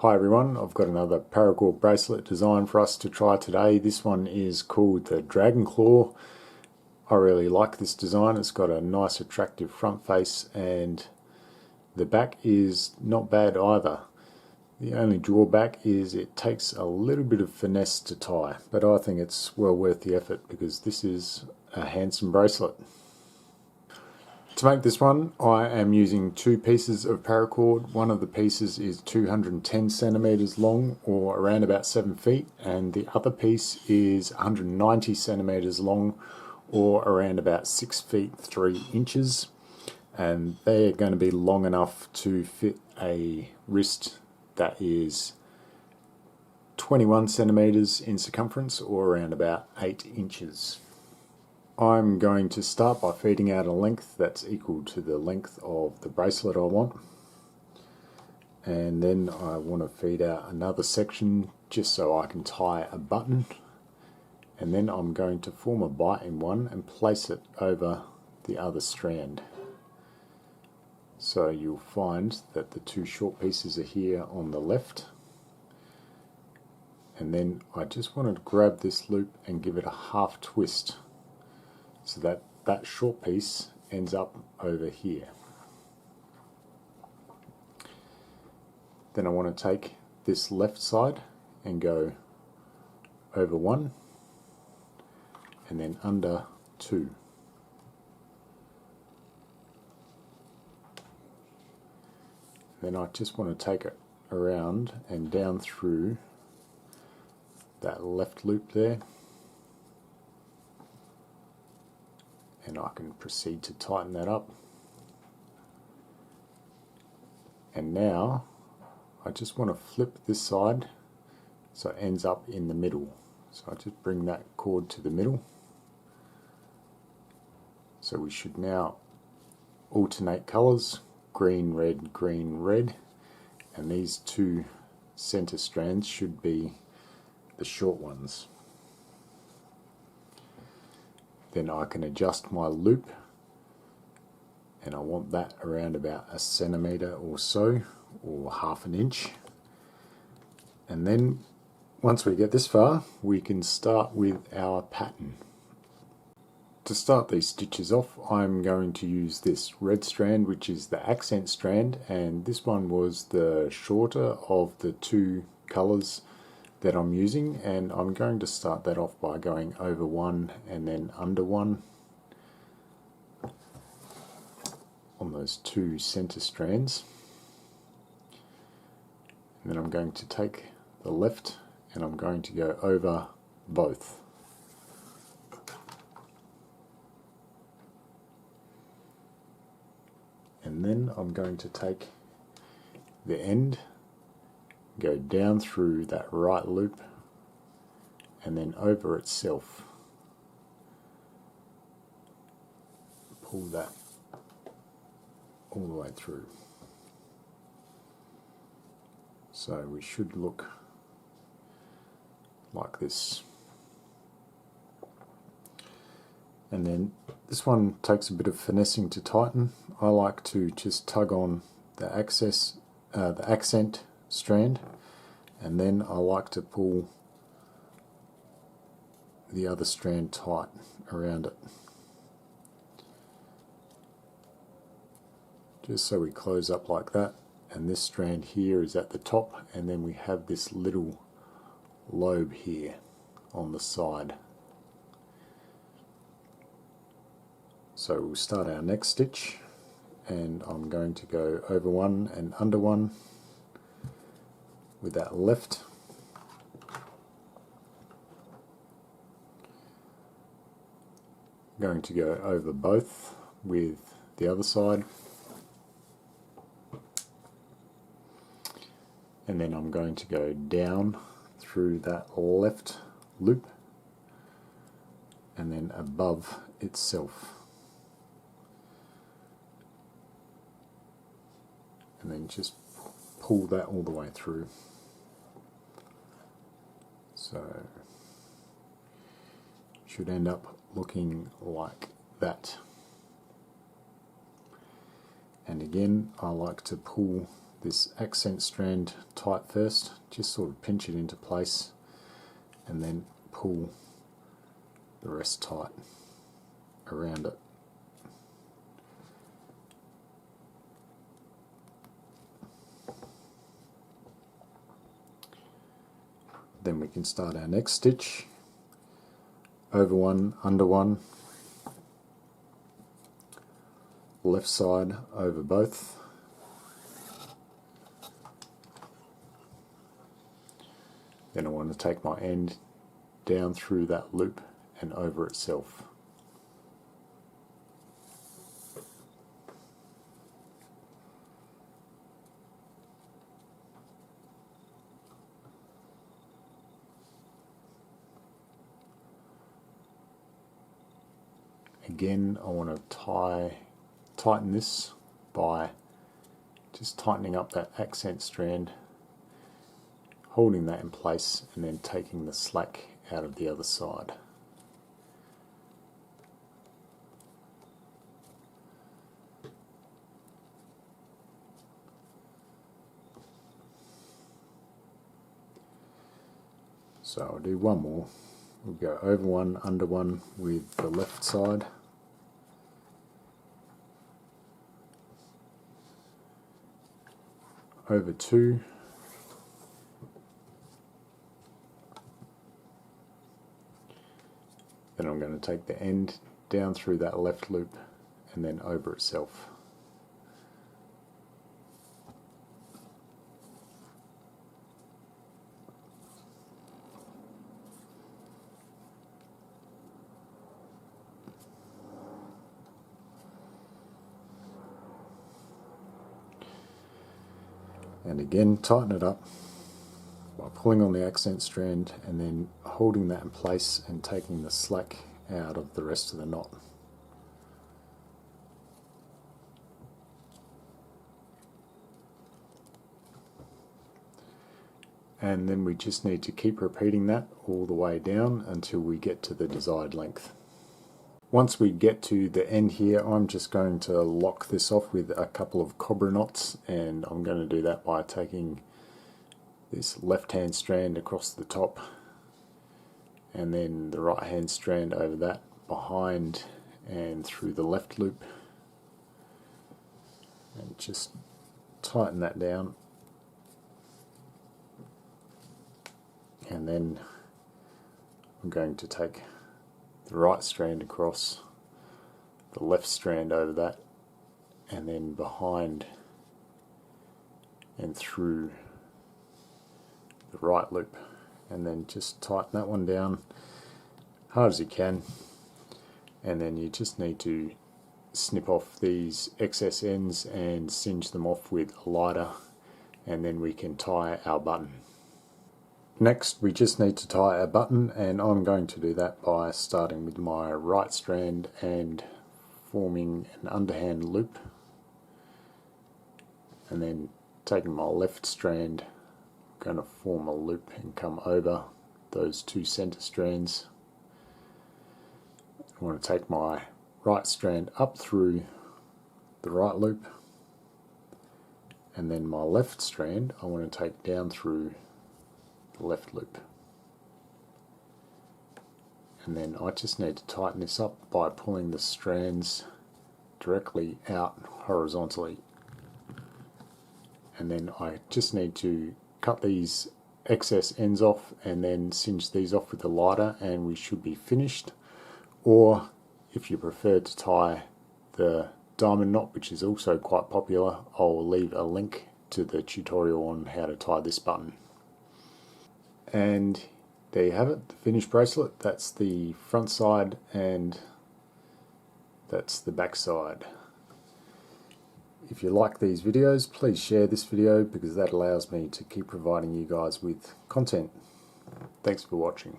Hi everyone, I've got another Paracord bracelet design for us to try today. This one is called the Dragon Claw. I really like this design. It's got a nice attractive front face and the back is not bad either. The only drawback is it takes a little bit of finesse to tie, but I think it's well worth the effort because this is a handsome bracelet. To make this one, I am using two pieces of paracord. One of the pieces is 210 centimeters long, or around about 7 feet, and the other piece is 190 centimeters long, or around about 6 feet 3 inches. And they're going to be long enough to fit a wrist that is 21 centimeters in circumference, or around about 8 inches. I'm going to start by feeding out a length that's equal to the length of the bracelet I want, and then I want to feed out another section just so I can tie a button, and then I'm going to form a bight in one and place it over the other strand. So you'll find that the two short pieces are here on the left, and then I just want to grab this loop and give it a half twist so that that short piece ends up over here. Then I want to take this left side and go over one and then under two. Then I just want to take it around and down through that left loop there, and I can proceed to tighten that up. And now I just want to flip this side so it ends up in the middle. So I just bring that cord to the middle. So we should now alternate colours, green, red, and these two center strands should be the short ones. Then I can adjust my loop, and I want that around about a centimetre or so, or half an inch. And then once we get this far, we can start with our pattern. To start these stitches off, I'm going to use this red strand, which is the accent strand, and this one was the shorter of the two colours that I'm using, and I'm going to start that off by going over one and then under one on those two center strands. And then I'm going to take the left and I'm going to go over both. And then I'm going to take the end, go down through that right loop and then over itself. Pull that all the way through. So we should look like this. And then this one takes a bit of finessing to tighten. I like to just tug on the accent strand, and then I like to pull the other strand tight around it, just so we close up like that. And this strand here is at the top, and then we have this little lobe here on the side. So we'll start our next stitch, and I'm going to go over one and under one with that left. I'm going to go over both with the other side, and then I'm going to go down through that left loop and then above itself, and then just pull that all the way through. So it should end up looking like that. And again, I like to pull this accent strand tight first, just sort of pinch it into place and then pull the rest tight around it. Then we can start our next stitch, over one, under one, left side over both, then I want to take my end down through that loop and over itself. Again, I want to tighten this by just tightening up that accent strand, holding that in place and then taking the slack out of the other side. So I'll do one more. We'll go over one, under one with the left side. Over two. Then I'm going to take the end down through that left loop and then over itself. And again, tighten it up by pulling on the accent strand and then holding that in place and taking the slack out of the rest of the knot. And then we just need to keep repeating that all the way down until we get to the desired length. Once we get to the end here, I'm just going to lock this off with a couple of cobra knots, and I'm going to do that by taking this left hand strand across the top and then the right hand strand over that behind and through the left loop, and just tighten that down. And then I'm going to take the right strand across, the left strand over that, and then behind and through the right loop, and then just tighten that one down hard as you can, and then you just need to snip off these excess ends and singe them off with a lighter, and then we can tie our button. Next, we just need to tie our button, and I'm going to do that by starting with my right strand and forming an underhand loop, and then taking my left strand, I'm going to form a loop and come over those two center strands. I want to take my right strand up through the right loop, and then my left strand I want to take down through left loop, and then I just need to tighten this up by pulling the strands directly out horizontally, and then I just need to cut these excess ends off and then singe these off with the lighter, and we should be finished. Or if you prefer to tie the diamond knot, which is also quite popular, I'll leave a link to the tutorial on how to tie this button. And there you have it, the finished bracelet. That's the front side and that's the back side. If you like these videos, please share this video because that allows me to keep providing you guys with content. Thanks for watching.